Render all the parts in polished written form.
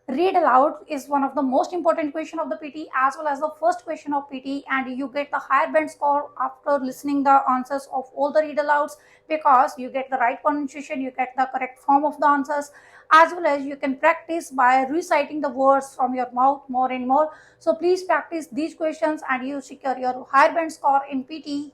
Read aloud is one of the most important question of the PT as well as the first question of PT, and you get the higher band score after listening the answers of all the read alouds, because you get the right pronunciation, you get the correct form of the answers, as well as you can practice by reciting the words from your mouth more and more. So please practice these questions and you secure your higher band score in PT.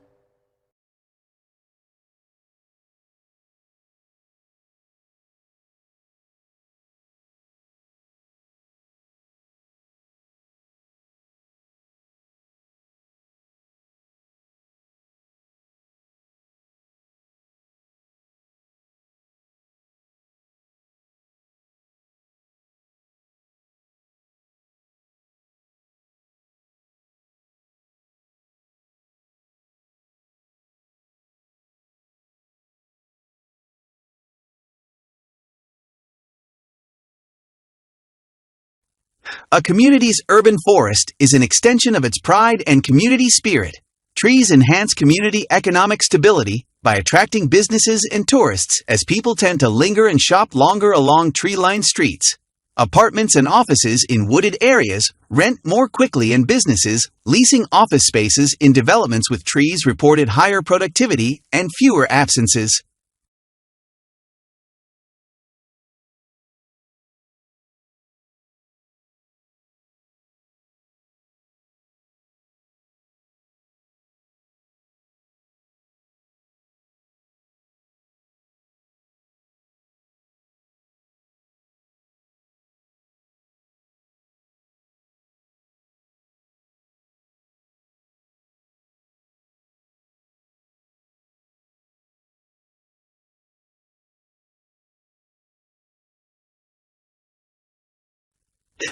A community's urban forest is an extension of its pride and community spirit. Trees enhance community economic stability by attracting businesses and tourists as people tend to linger and shop longer along tree-lined streets. Apartments and offices in wooded areas rent more quickly, and businesses leasing office spaces in developments with trees reported higher productivity and fewer absences.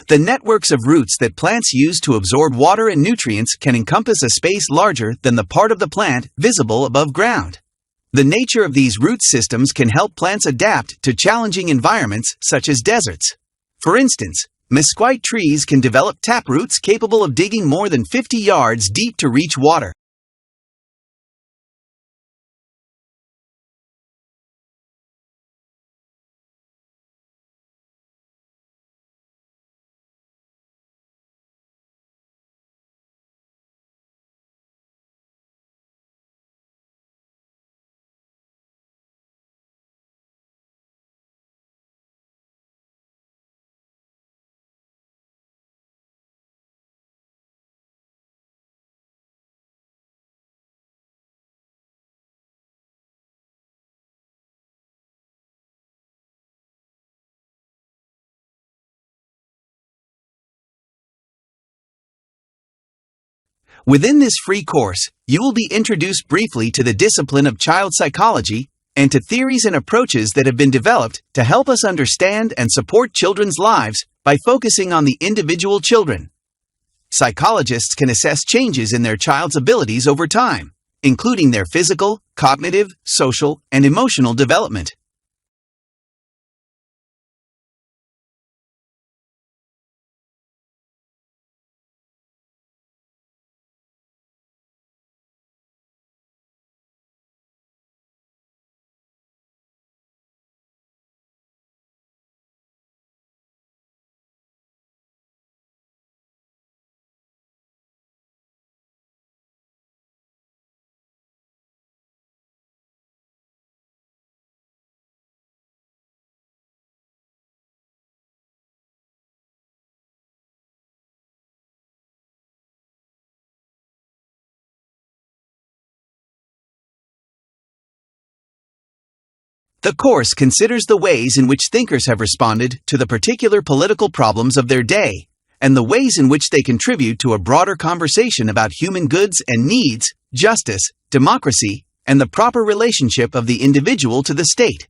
The networks of roots that plants use to absorb water and nutrients can encompass a space larger than the part of the plant visible above ground. The nature of these root systems can help plants adapt to challenging environments such as deserts. For instance, mesquite trees can develop taproots capable of digging more than 50 yards deep to reach water. Within this free course, you will be introduced briefly to the discipline of child psychology and to theories and approaches that have been developed to help us understand and support children's lives by focusing on the individual children. Psychologists can assess changes in their child's abilities over time, including their physical, cognitive, social, and emotional development. The course considers the ways in which thinkers have responded to the particular political problems of their day, and the ways in which they contribute to a broader conversation about human goods and needs, justice, democracy, and the proper relationship of the individual to the state.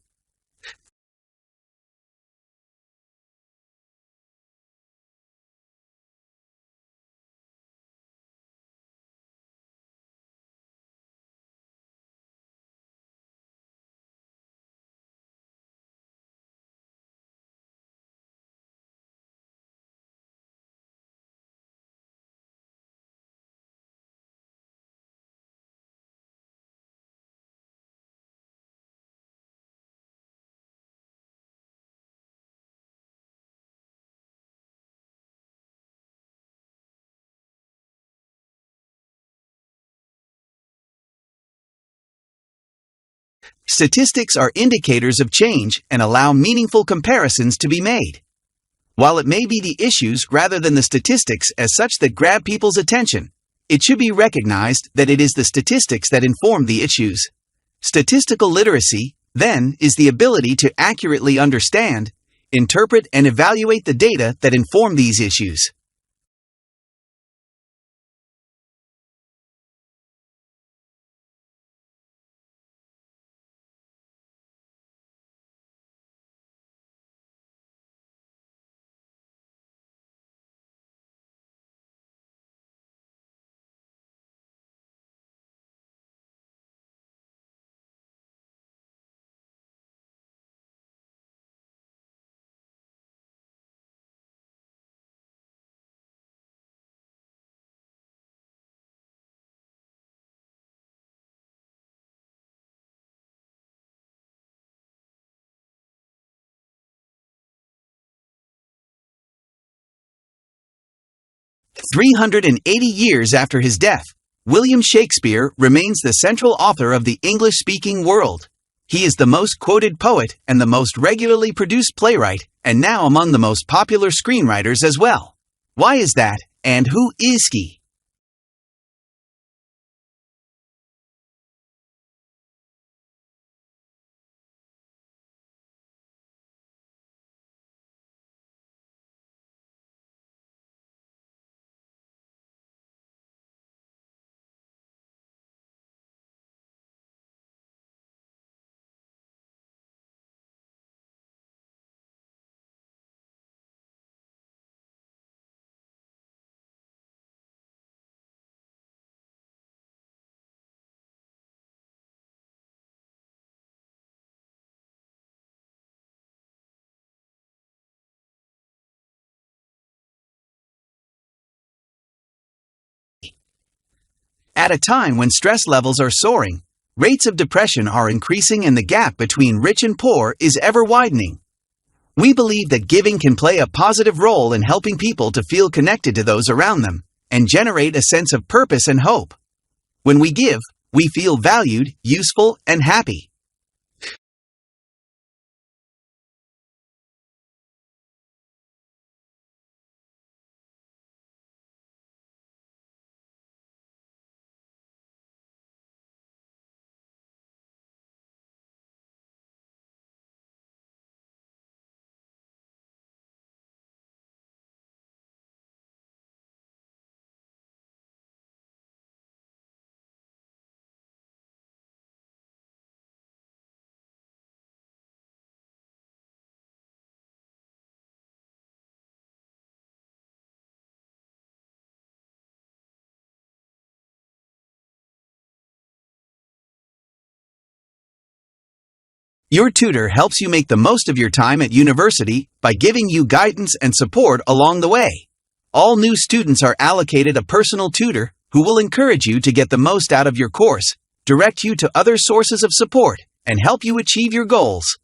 Statistics are indicators of change and allow meaningful comparisons to be made. While it may be the issues rather than the statistics as such that grab people's attention, it should be recognized that it is the statistics that inform the issues. Statistical literacy, then, is the ability to accurately understand, interpret, and evaluate the data that inform these issues. "380 years after his death, William Shakespeare remains the central author of the English-speaking world. He is the most quoted poet and the most regularly produced playwright, and now among the most popular screenwriters as well. Why is that, and who is he?" At a time when stress levels are soaring, rates of depression are increasing and the gap between rich and poor is ever widening. We believe that giving can play a positive role in helping people to feel connected to those around them and generate a sense of purpose and hope. When we give, we feel valued, useful, and happy. Your tutor helps you make the most of your time at university by giving you guidance and support along the way. All new students are allocated a personal tutor who will encourage you to get the most out of your course, direct you to other sources of support, and help you achieve your goals.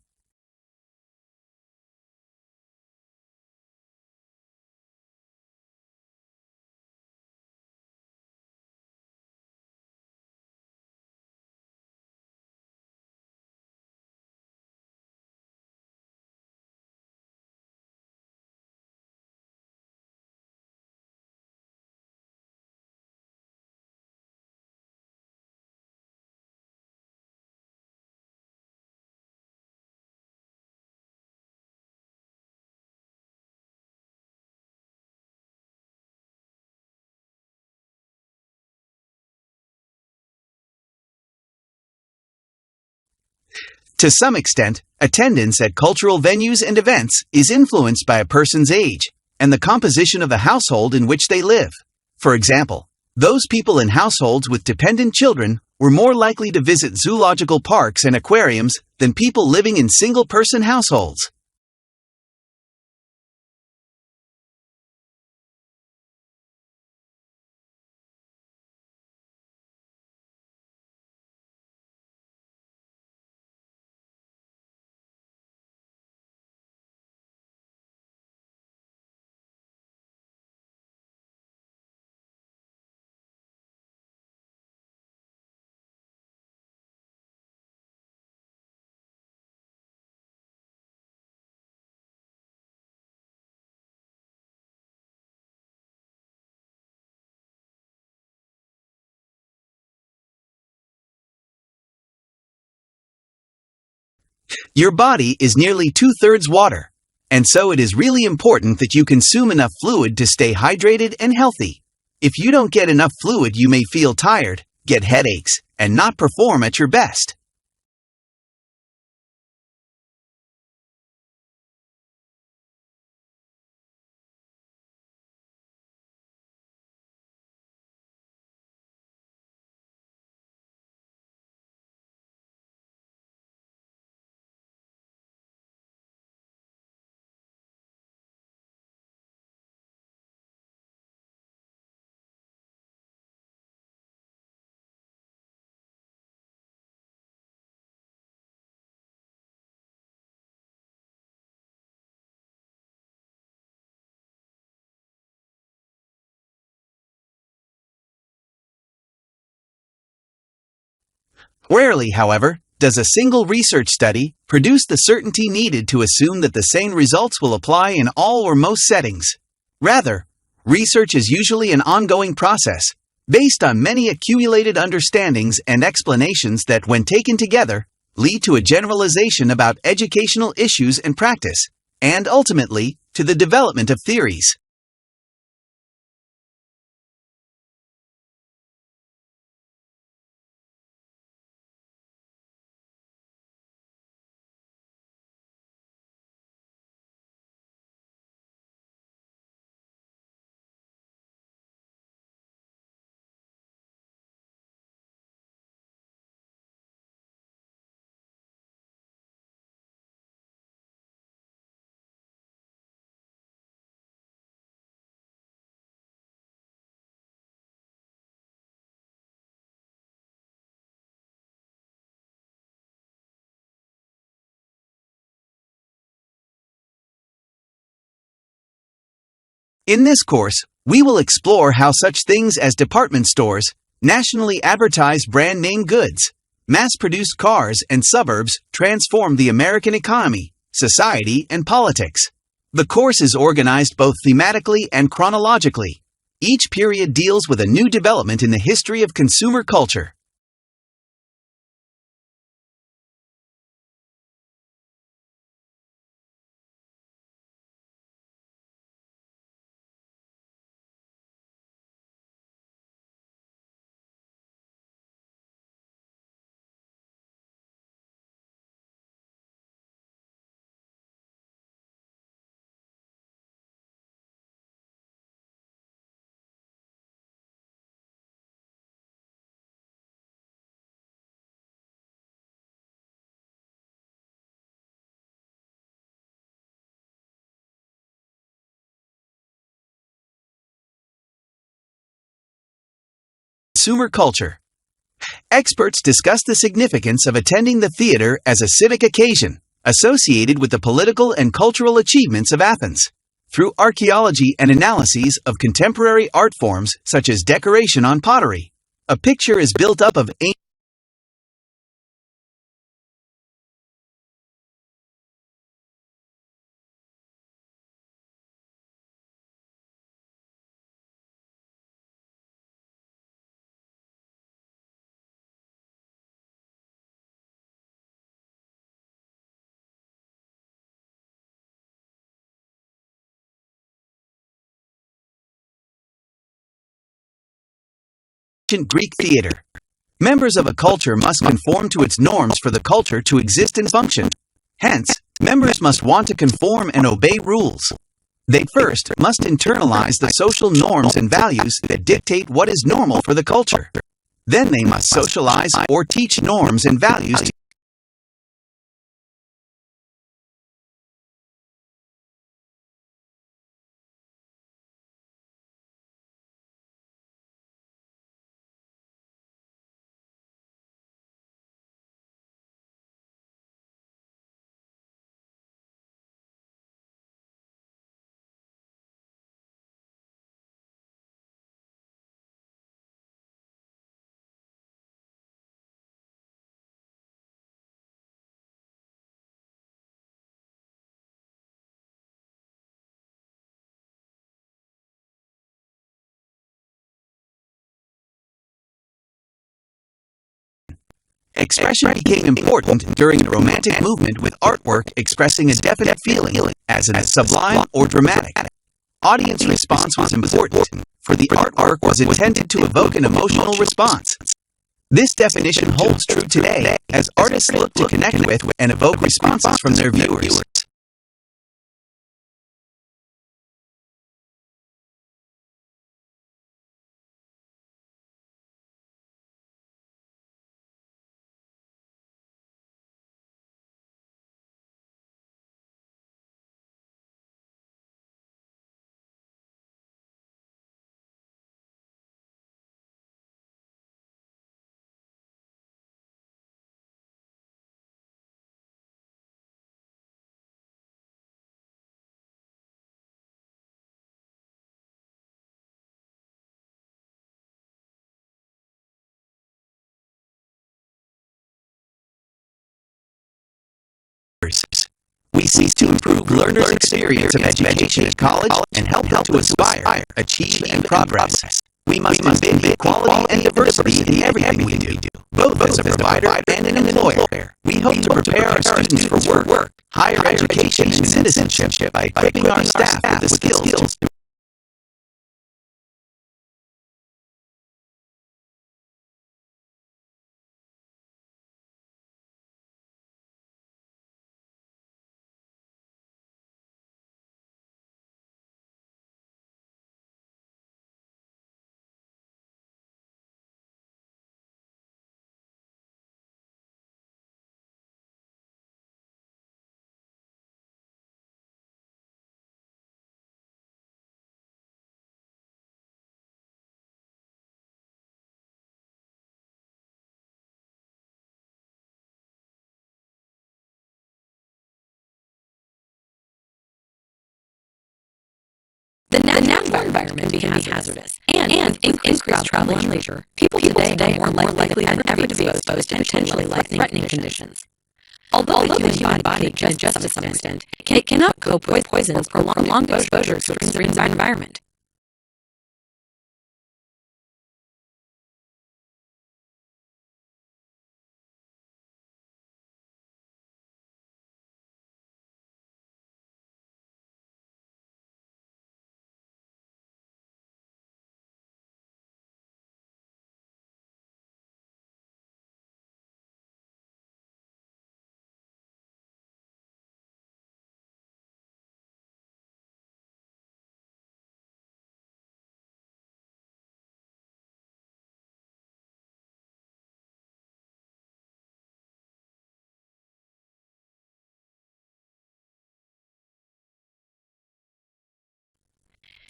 To some extent, attendance at cultural venues and events is influenced by a person's age and the composition of the household in which they live. For example, those people in households with dependent children were more likely to visit zoological parks and aquariums than people living in single-person households. Your body is nearly two-thirds water, and so it is really important that you consume enough fluid to stay hydrated and healthy. If you don't get enough fluid, you may feel tired, get headaches, and not perform at your best. Rarely, however, does a single research study produce the certainty needed to assume that the same results will apply in all or most settings. Rather, research is usually an ongoing process, based on many accumulated understandings and explanations that, when taken together, lead to a generalization about educational issues and practice, and ultimately, to the development of theories. In this course, we will explore how such things as department stores, nationally advertised brand name goods, mass-produced cars, and suburbs transform the American economy, society, and politics. The course is organized both thematically and chronologically. Each period deals with a new development in the history of consumer culture. Consumer culture. Experts discuss the significance of attending the theater as a civic occasion associated with the political and cultural achievements of Athens. Through archaeology and analyses of contemporary art forms such as decoration on pottery, a picture is built up of ancient Greek theater. Members of a culture must conform to its norms for the culture to exist and function. Hence, members must want to conform and obey rules. They first must internalize the social norms and values that dictate what is normal for the culture. Then they must socialize or teach norms and values to Expression became important during the Romantic movement with artwork expressing a definite feeling, as in a sublime or dramatic. Audience response was important, for the artwork was intended to evoke an emotional response. This definition holds true today as artists look to connect with and evoke responses from their viewers. We seek to improve learners' experience of education at college and help them to aspire, achieve, and progress. We must embed equality and diversity in everything we do, both as a provider and an employer. We hope to prepare our students for work, higher education, and citizenship by equipping our staff with the skills to The natural environment can be hazardous and increase travel and leisure. People today are more likely than ever to be exposed to potentially life-threatening conditions. Although the human body can adjust to some extent, it cannot cope with poisons or prolonged exposure to extreme environment.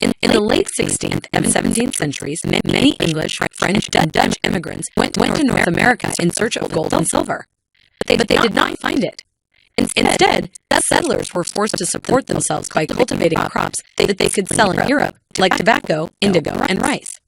In the late 16th and 17th centuries, many English, French, and Dutch immigrants went to North America in search of gold and silver, but they did not find it. Instead, settlers were forced to support themselves by cultivating crops that they could sell in Europe, like tobacco, indigo, and rice.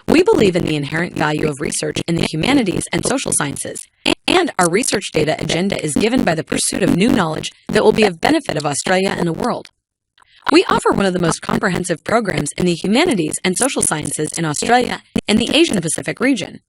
We believe in the inherent value of research in the humanities and social sciences, and our research data agenda is given by the pursuit of new knowledge that will be of benefit of Australia and the world. We offer one of the most comprehensive programs in the humanities and social sciences in Australia and the Asian Pacific region.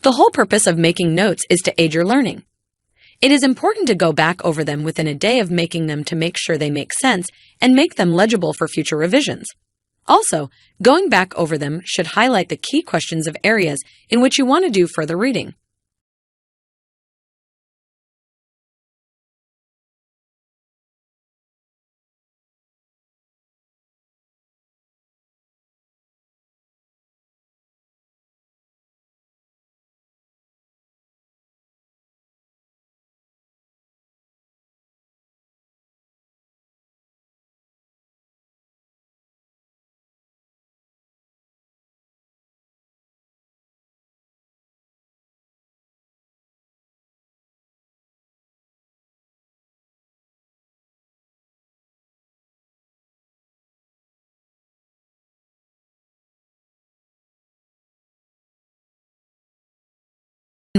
The whole purpose of making notes is to aid your learning. It is important to go back over them within a day of making them to make sure they make sense and make them legible for future revisions. Also, going back over them should highlight the key questions of areas in which you want to do further reading.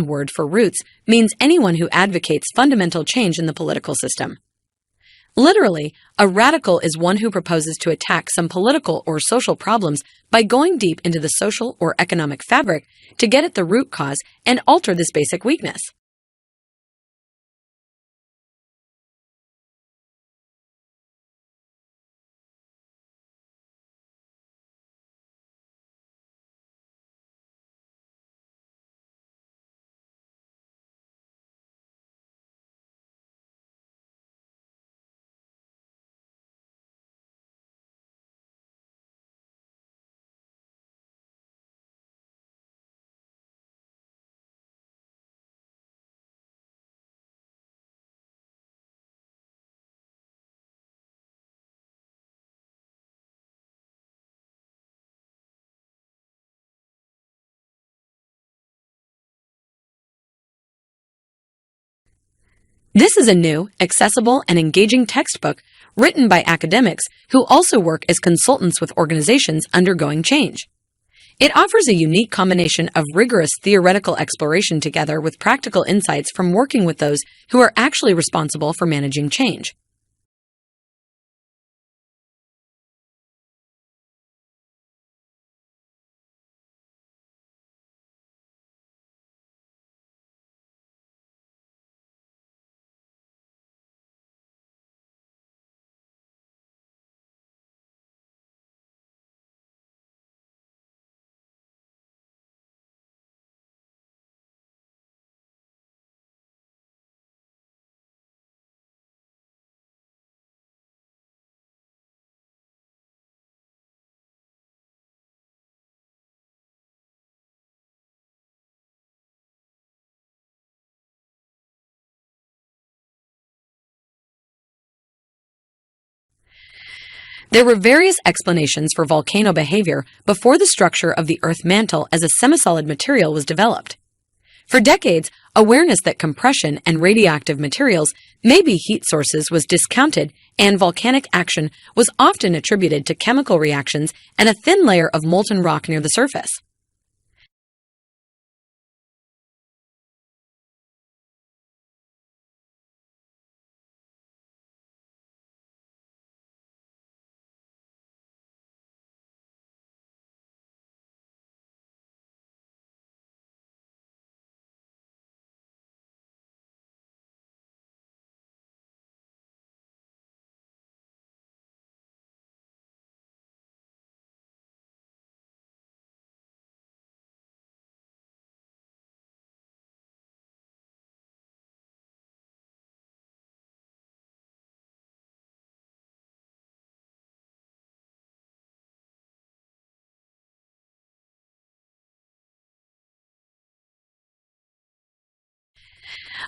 Word for roots means anyone who advocates fundamental change in the political system. Literally, a radical is one who proposes to attack some political or social problems by going deep into the social or economic fabric to get at the root cause and alter this basic weakness. This is a new, accessible, and engaging textbook written by academics who also work as consultants with organizations undergoing change. It offers a unique combination of rigorous theoretical exploration together with practical insights from working with those who are actually responsible for managing change. There were various explanations for volcano behavior before the structure of the Earth mantle as a semisolid material was developed. For decades, awareness that compression and radioactive materials may be heat sources was discounted, and volcanic action was often attributed to chemical reactions and a thin layer of molten rock near the surface.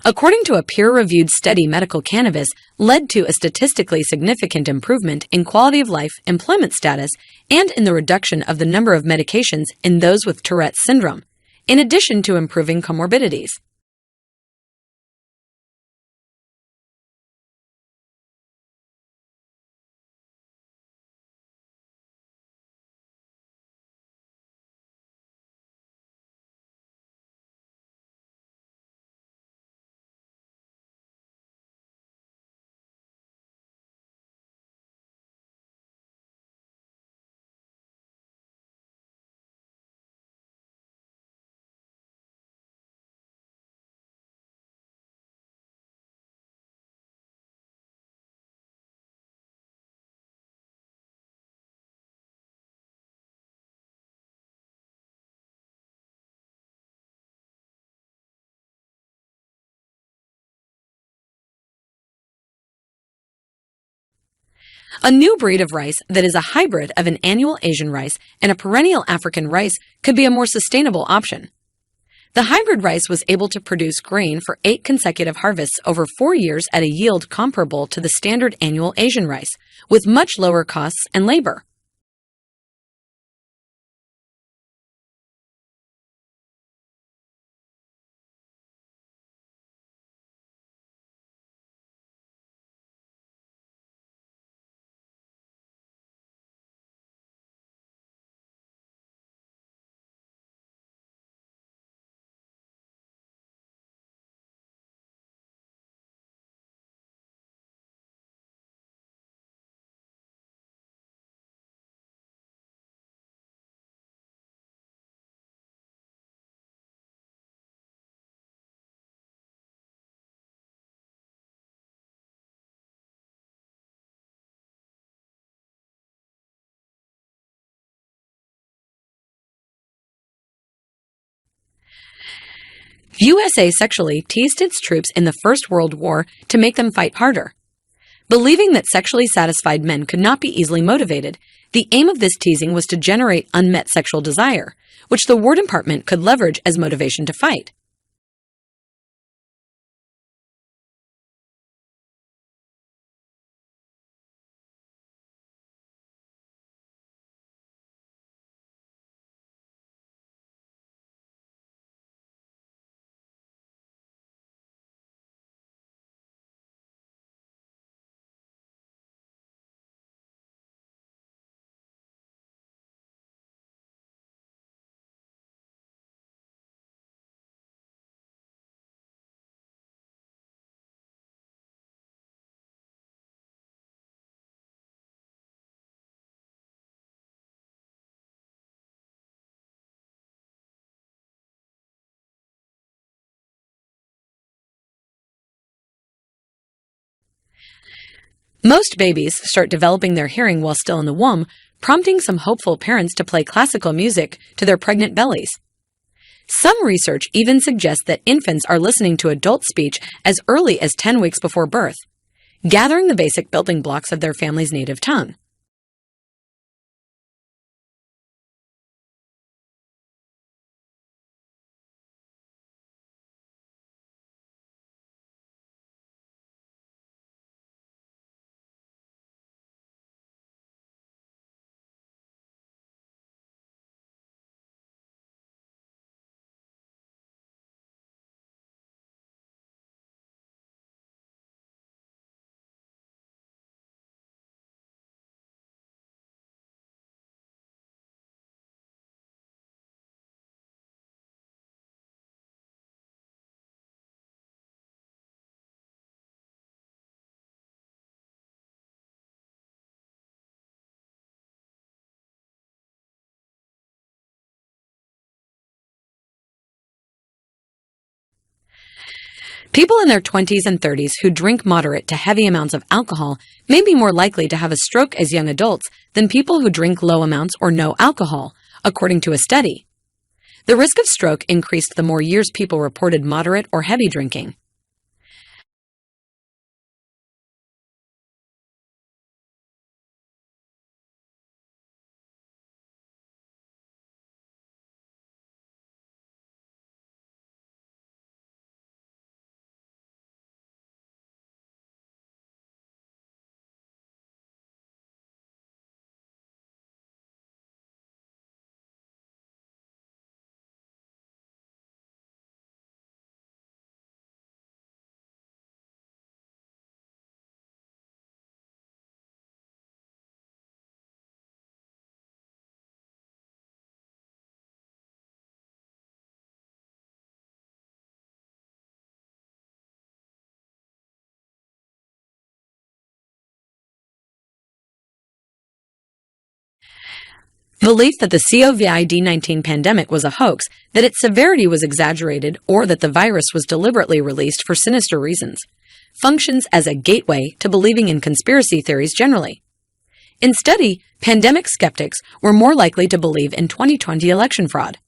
According to a peer-reviewed study, medical cannabis led to a statistically significant improvement in quality of life, employment status, and in the reduction of the number of medications in those with Tourette's syndrome, in addition to improving comorbidities. A new breed of rice that is a hybrid of an annual Asian rice and a perennial African rice could be a more sustainable option. The hybrid rice was able to produce grain for 8 consecutive harvests over 4 years at a yield comparable to the standard annual Asian rice, with much lower costs and labor. USA sexually teased its troops in the First World War to make them fight harder. Believing that sexually satisfied men could not be easily motivated, the aim of this teasing was to generate unmet sexual desire, which the War Department could leverage as motivation to fight. Most babies start developing their hearing while still in the womb, prompting some hopeful parents to play classical music to their pregnant bellies. Some research even suggests that infants are listening to adult speech as early as 10 weeks before birth, gathering the basic building blocks of their family's native tongue. People in their 20s and 30s who drink moderate to heavy amounts of alcohol may be more likely to have a stroke as young adults than people who drink low amounts or no alcohol, according to a study. The risk of stroke increased the more years people reported moderate or heavy drinking. Belief that the COVID-19 pandemic was a hoax, that its severity was exaggerated, or that the virus was deliberately released for sinister reasons, functions as a gateway to believing in conspiracy theories generally. In study, pandemic skeptics were more likely to believe in 2020 election fraud.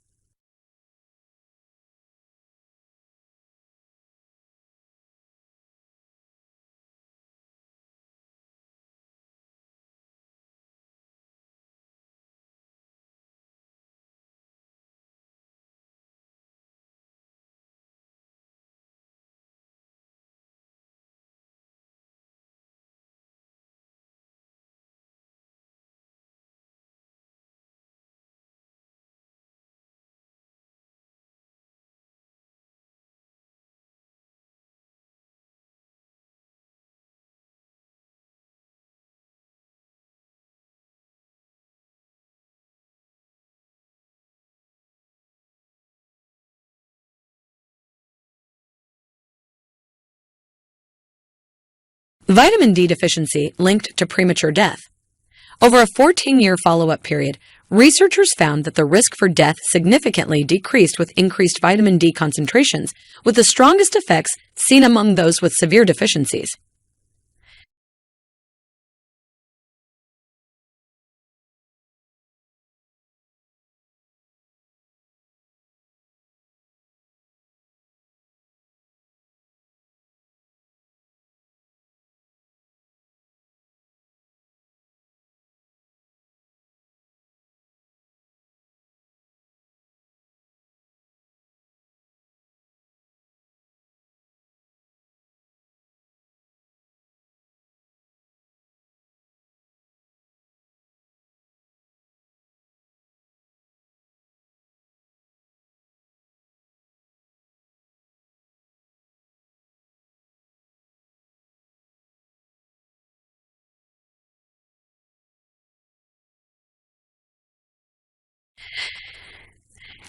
Vitamin D deficiency linked to premature death. Over a 14-year follow-up period, researchers found that the risk for death significantly decreased with increased vitamin D concentrations, with the strongest effects seen among those with severe deficiencies.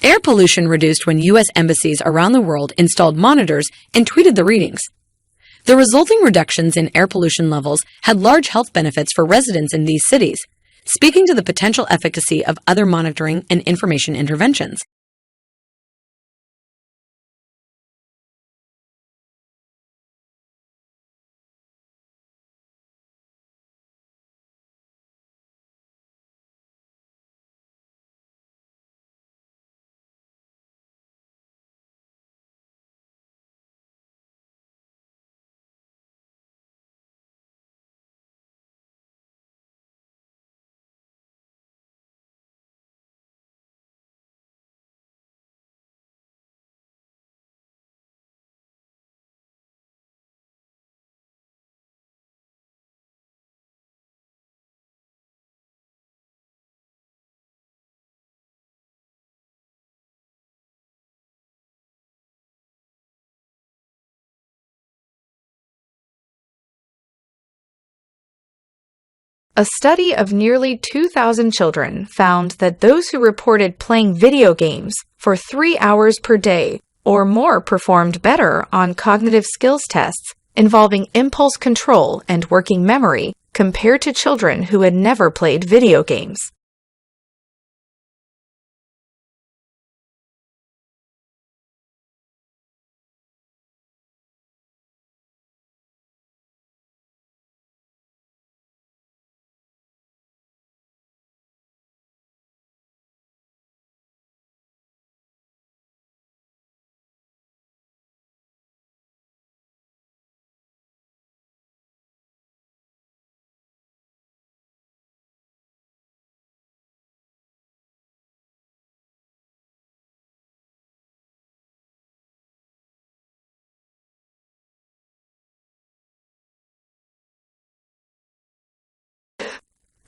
Air pollution reduced when U.S. embassies around the world installed monitors and tweeted the readings. The resulting reductions in air pollution levels had large health benefits for residents in these cities, speaking to the potential efficacy of other monitoring and information interventions. A study of nearly 2,000 children found that those who reported playing video games for 3 hours per day or more performed better on cognitive skills tests involving impulse control and working memory compared to children who had never played video games.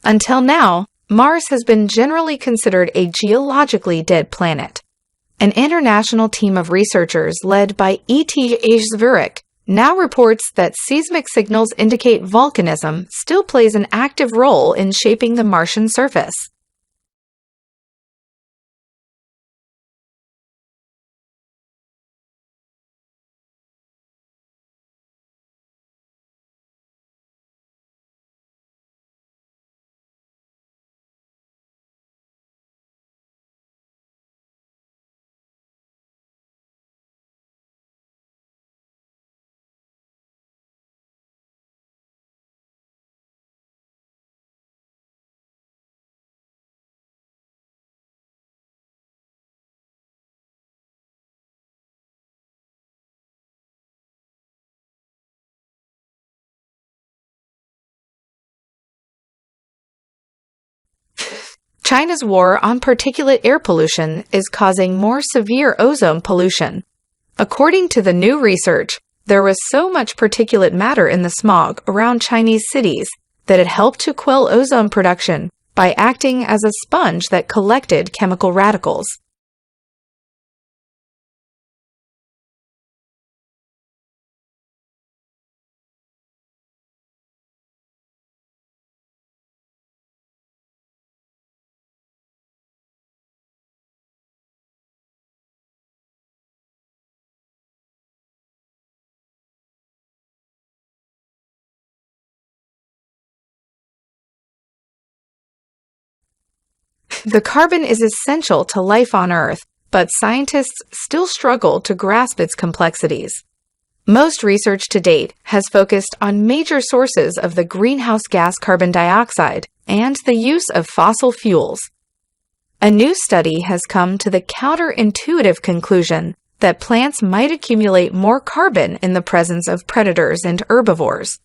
Until now, Mars has been generally considered a geologically dead planet. An international team of researchers led by E.T.H. Zurich now reports that seismic signals indicate volcanism still plays an active role in shaping the Martian surface. China's war on particulate air pollution is causing more severe ozone pollution. According to the new research, there was so much particulate matter in the smog around Chinese cities that it helped to quell ozone production by acting as a sponge that collected chemical radicals. The carbon is essential to life on Earth, but scientists still struggle to grasp its complexities. Most research to date has focused on major sources of the greenhouse gas carbon dioxide and the use of fossil fuels. A new study has come to the counterintuitive conclusion that plants might accumulate more carbon in the presence of predators and herbivores.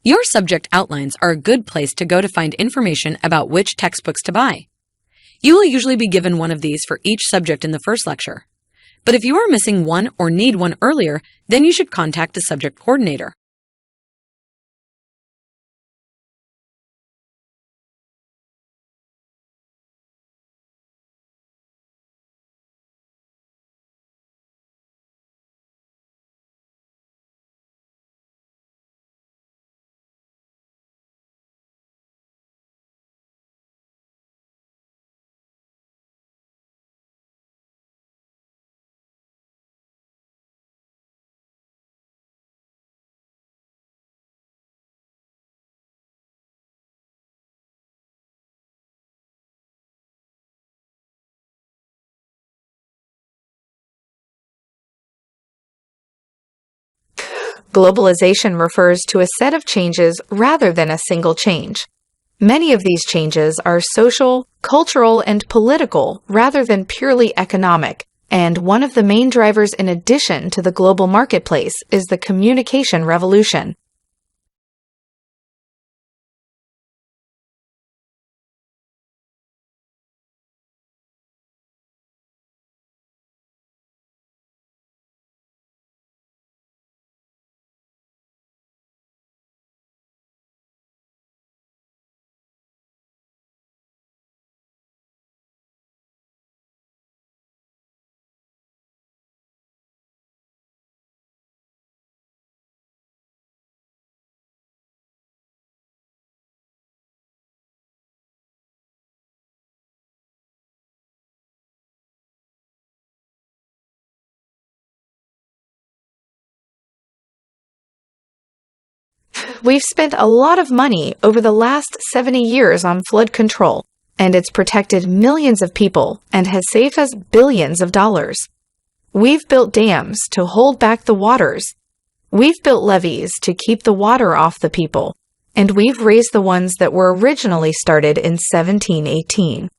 Your subject outlines are a good place to go to find information about which textbooks to buy. You will usually be given one of these for each subject in the first lecture. But if you are missing one or need one earlier, then you should contact the subject coordinator. Globalization refers to a set of changes rather than a single change. Many of these changes are social, cultural, and political rather than purely economic, and one of the main drivers in addition to the global marketplace is the communication revolution. We've spent a lot of money over the last 70 years on flood control, and it's protected millions of people and has saved us billions of dollars. We've built dams to hold back the waters. We've built levees to keep the water off the people, and we've raised the ones that were originally started in 1718.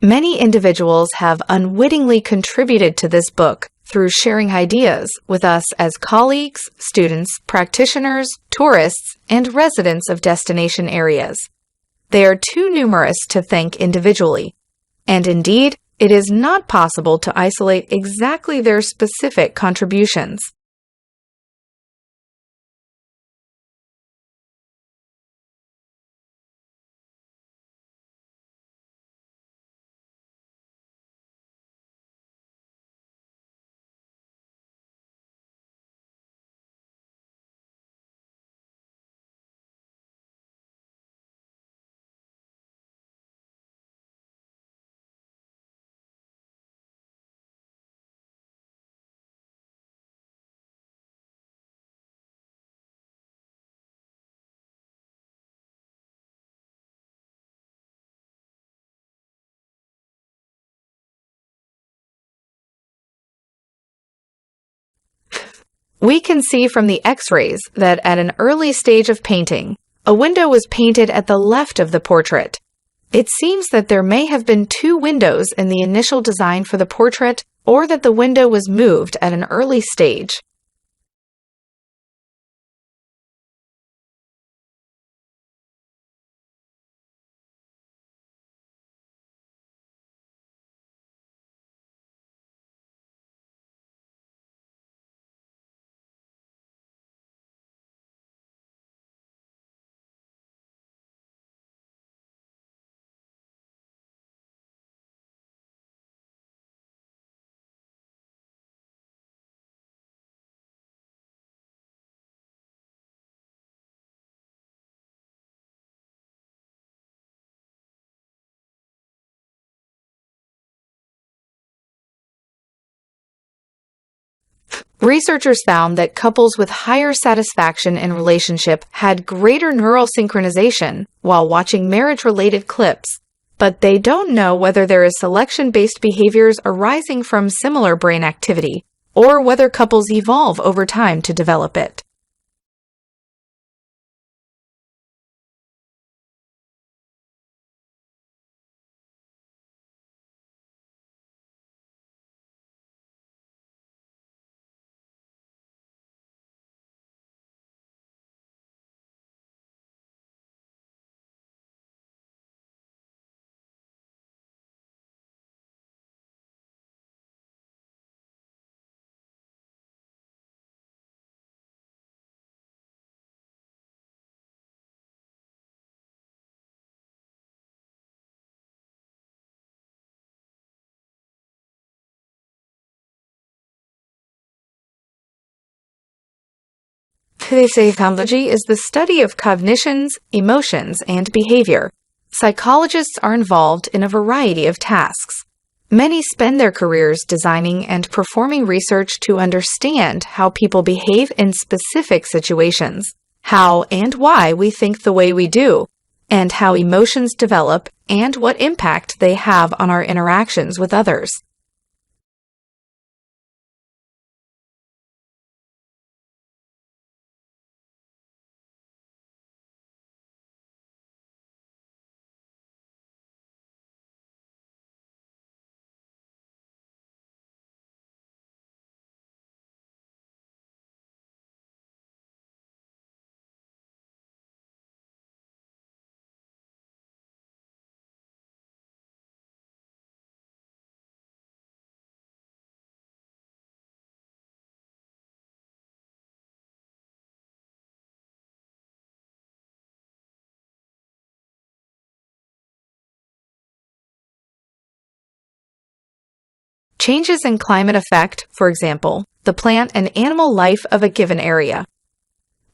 Many individuals have unwittingly contributed to this book through sharing ideas with us as colleagues, students, practitioners, tourists, and residents of destination areas. They are too numerous to thank individually, and indeed, it is not possible to isolate exactly their specific contributions. We can see from the X-rays that at an early stage of painting, a window was painted at the left of the portrait. It seems that there may have been two windows in the initial design for the portrait, or that the window was moved at an early stage. Researchers found that couples with higher satisfaction in relationship had greater neural synchronization while watching marriage-related clips, but they don't know whether there is selection-based behaviors arising from similar brain activity, or whether couples evolve over time to develop it. Psychology is the study of cognitions, emotions, and behavior. Psychologists are involved in a variety of tasks. Many spend their careers designing and performing research to understand how people behave in specific situations, how and why we think the way we do, and how emotions develop and what impact they have on our interactions with others. Changes in climate affect, for example, the plant and animal life of a given area.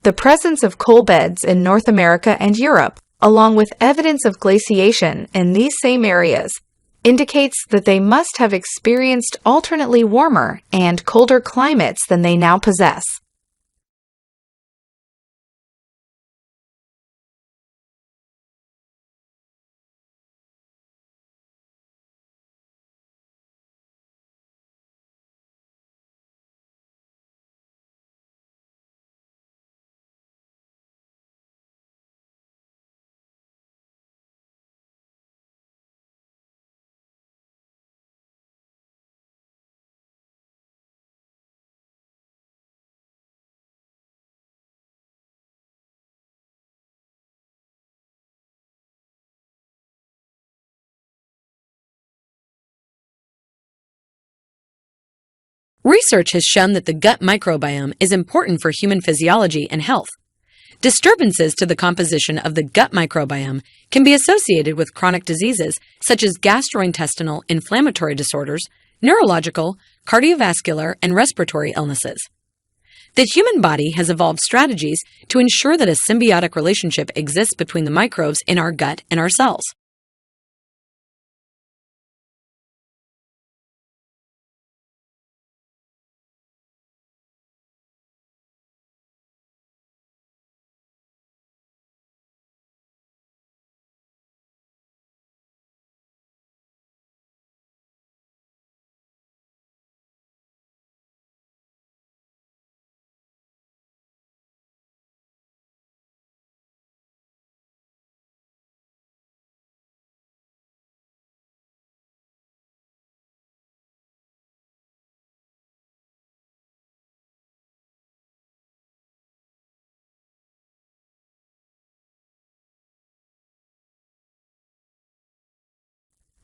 The presence of coal beds in North America and Europe, along with evidence of glaciation in these same areas, indicates that they must have experienced alternately warmer and colder climates than they now possess. Research has shown that the gut microbiome is important for human physiology and health. Disturbances to the composition of the gut microbiome can be associated with chronic diseases such as gastrointestinal inflammatory disorders, neurological, cardiovascular, and respiratory illnesses. The human body has evolved strategies to ensure that a symbiotic relationship exists between the microbes in our gut and our cells.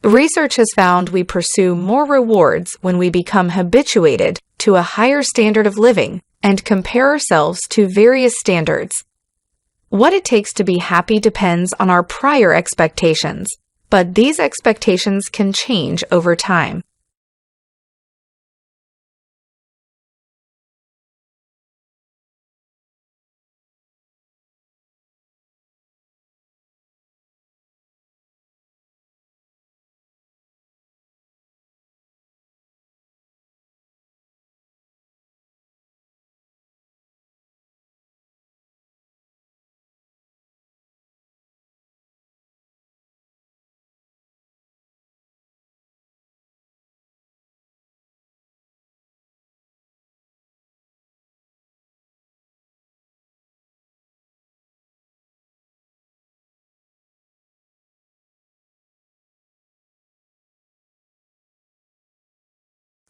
Research has found we pursue more rewards when we become habituated to a higher standard of living and compare ourselves to various standards. What it takes to be happy depends on our prior expectations, but these expectations can change over time.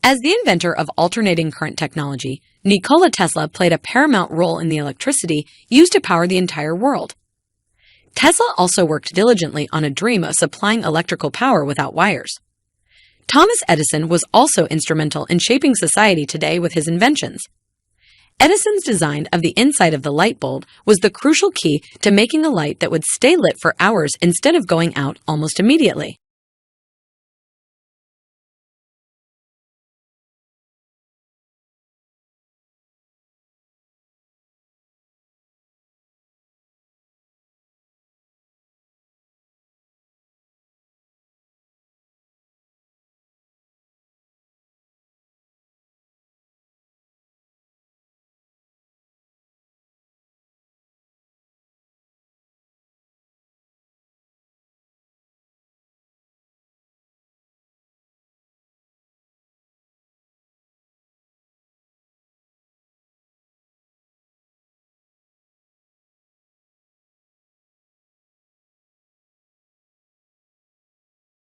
As the inventor of alternating current technology, Nikola Tesla played a paramount role in the electricity used to power the entire world. Tesla also worked diligently on a dream of supplying electrical power without wires. Thomas Edison was also instrumental in shaping society today with his inventions. Edison's design of the inside of the light bulb was the crucial key to making a light that would stay lit for hours instead of going out almost immediately.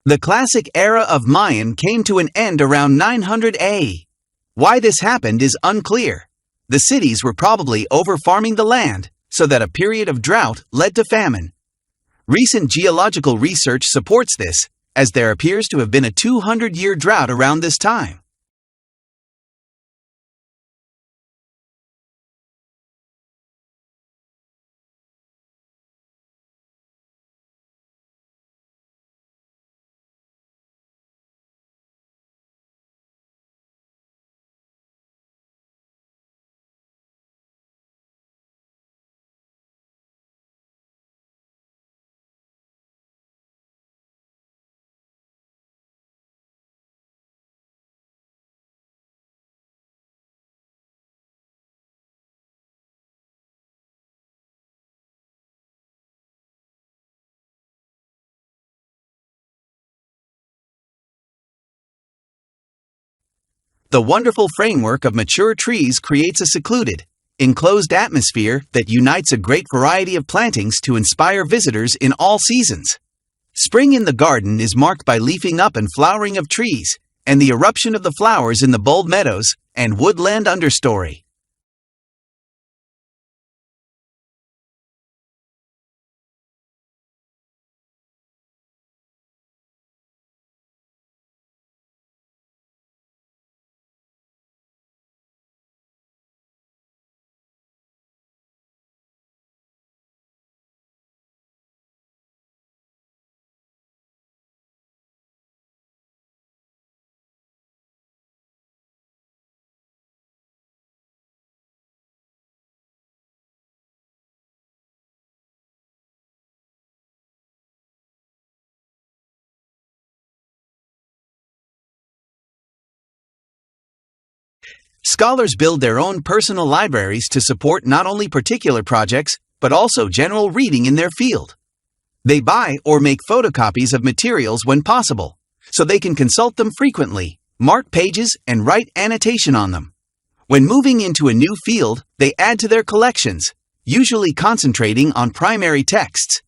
The classic era of Mayan came to an end around 900 A. Why this happened is unclear. The cities were probably over-farming the land, so that a period of drought led to famine. Recent geological research supports this, as there appears to have been a 200-year drought around this time. The wonderful framework of mature trees creates a secluded, enclosed atmosphere that unites a great variety of plantings to inspire visitors in all seasons. Spring in the garden is marked by leafing up and flowering of trees, and the eruption of the flowers in the bold meadows and woodland understory. Scholars build their own personal libraries to support not only particular projects, but also general reading in their field. They buy or make photocopies of materials when possible, so they can consult them frequently, mark pages, and write annotation on them. When moving into a new field, they add to their collections, usually concentrating on primary texts.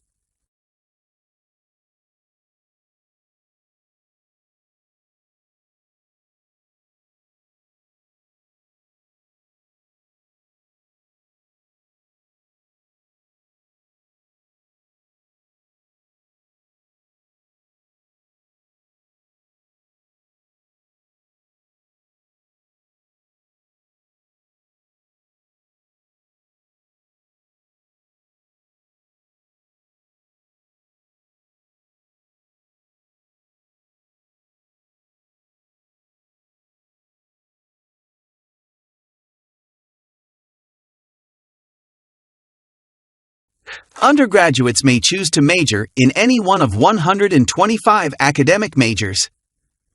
Undergraduates may choose to major in any one of 125 academic majors.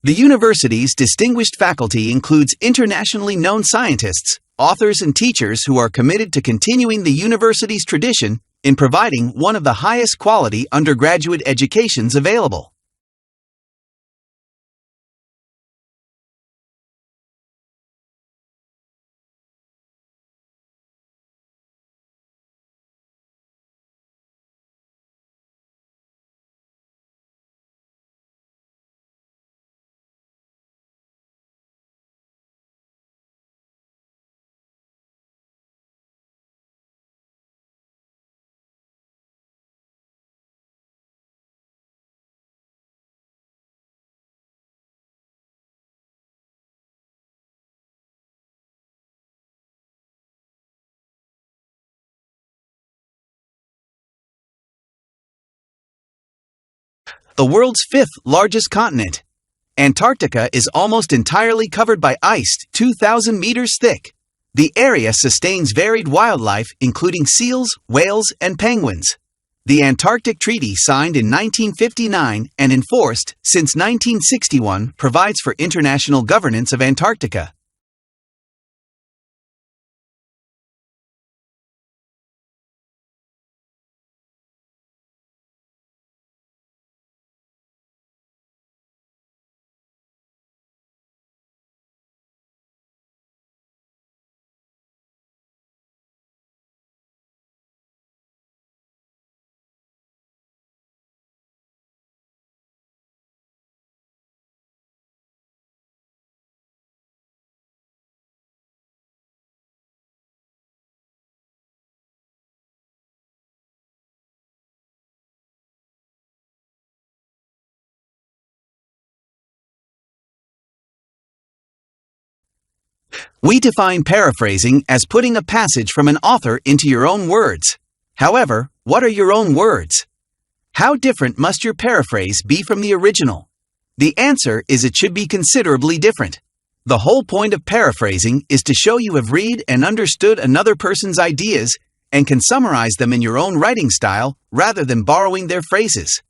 The university's distinguished faculty includes internationally known scientists, authors, and teachers who are committed to continuing the university's tradition in providing one of the highest quality undergraduate educations available. The world's fifth largest continent, Antarctica is almost entirely covered by ice 2,000 meters thick. The area sustains varied wildlife including seals, whales, and penguins. The Antarctic Treaty, signed in 1959 and enforced since 1961, provides for international governance of Antarctica. We define paraphrasing as putting a passage from an author into your own words. However, what are your own words? How different must your paraphrase be from the original? The answer is it should be considerably different. The whole point of paraphrasing is to show you have read and understood another person's ideas and can summarize them in your own writing style rather than borrowing their phrases.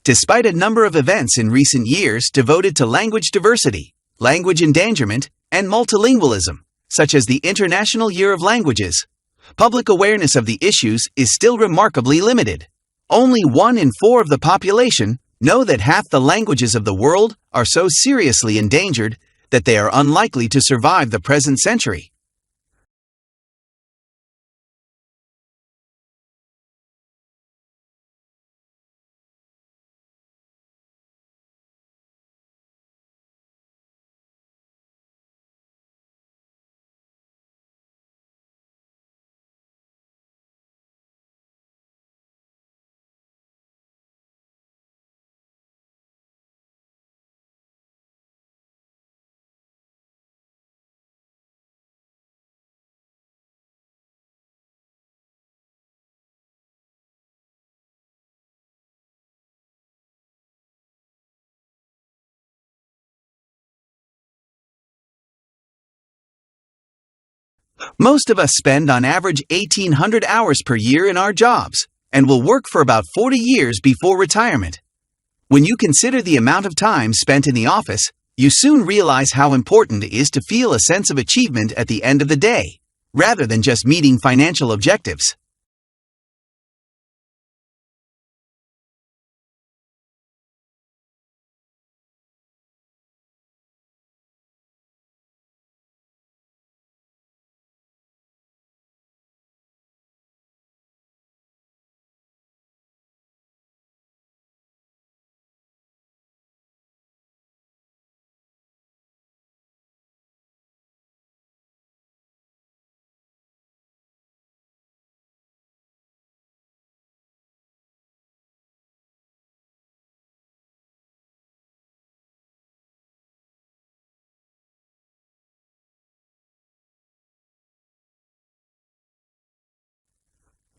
Despite a number of events in recent years devoted to language diversity, language endangerment, and multilingualism, such as the International Year of Languages, public awareness of the issues is still remarkably limited. Only 1 in 4 of the population know that half the languages of the world are so seriously endangered that they are unlikely to survive the present century. Most of us spend on average 1,800 hours per year in our jobs and will work for about 40 years before retirement. When you consider the amount of time spent in the office, you soon realize how important it is to feel a sense of achievement at the end of the day, rather than just meeting financial objectives.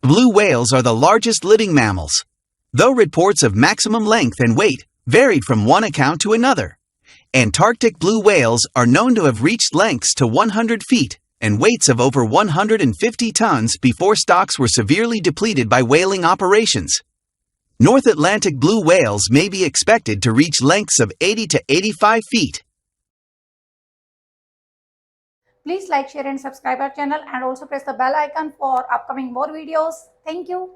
Blue whales are the largest living mammals, though reports of maximum length and weight varied from one account to another. Antarctic blue whales are known to have reached lengths to 100 feet and weights of over 150 tons before stocks were severely depleted by whaling operations. North Atlantic blue whales may be expected to reach lengths of 80 to 85 feet. Please like, share and subscribe our channel and also press the bell icon for upcoming more videos. Thank you.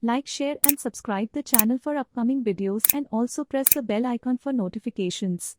Like, share and subscribe the channel for upcoming videos and also press the bell icon for notifications.